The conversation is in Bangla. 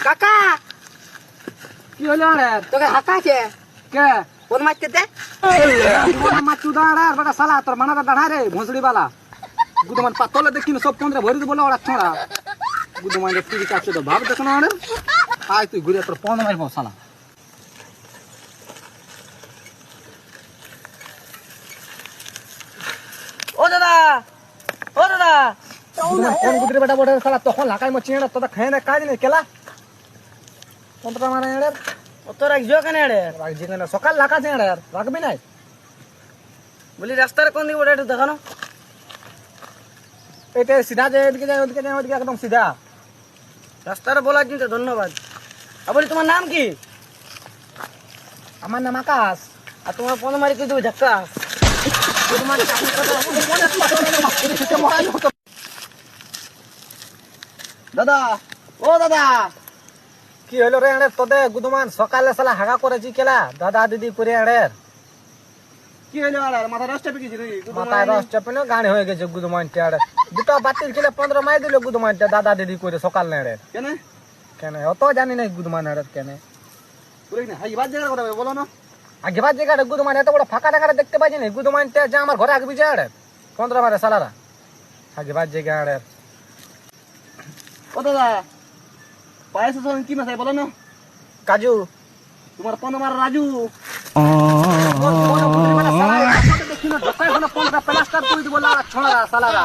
কাকা কি হলো আরে তোকে হাঁকাছে কে কোন মারতে দে মাছু দাঁড়া আর বেটা সালা তোর মানাটা দাঁড়া রে ভোঁসড়ি বালা গুদমান পাতলে দেখিন সব পন্দ্রে ভরি বলে ওরা ছড়া গুদমান টিভি কাছে তো ভাব দেখো না আরে আয় তুই ঘুরে তোর পন্দ মারবো সালা ও দাদা ও দাদা কোন গুদরে বেটা বড় সালা তখন লাগাই মো চিড়া তোটা খায় না কাজ নেই কেলা পন্দ্রা মারে এড়ে ও তো রাখছো কেন রে রাখ জিগনা সকাল লাগা আছে এড়ে রাখবি নাই বলি রাস্তার কোন দিকে ওটা একটু দেখানো এটা সিধা যায় এদিকে যায় ওদিকে যায় ওদিকে একদম সিধা রাস্তাটা বলার জন্য ধন্যবাদ আর বলি তোমার নাম কি আমার নাম আকাশ আর তোমার ফোন মারি কি দেবো ঝাক্কা তোমার দাদা ও দাদা কি হলো রে এড়ে তোদের গুদমান সকালে সালা হাগা করেছি কেলা দাদা দিদি করে এড়ে কি হইলো আর মাথা রাস্তা পেকেছি নাকি মাথায় রস চাপেলো গাড়ি হয়ে গেছে গুদমানটা এড়ে দুটো বাতিল ছিল 15 মাই দিল গুদমানটা দাদা দিদি করে সকাল না এড়ে কেন কেন অত জানি না গুদমান এড়ে কেন পুরো না হাই বাদ জায়গা কথা বলো না আগে বাদ জায়গাটা গুদমান এত বড় ফাঁকা টাকা দেখতে পাচ্ছি না গুদমানটা যা আমার ঘরে আগে বিজয় এড়ে 15 মারে সালারা আগে বাদ জায়গা এড়ে ও দাদা পায়েসে সব কি মাথায় বলো না কাজু তোমার পন মার রাজু দেখি না দোকান প্লাস্টার করে দিব ছড়া সালারা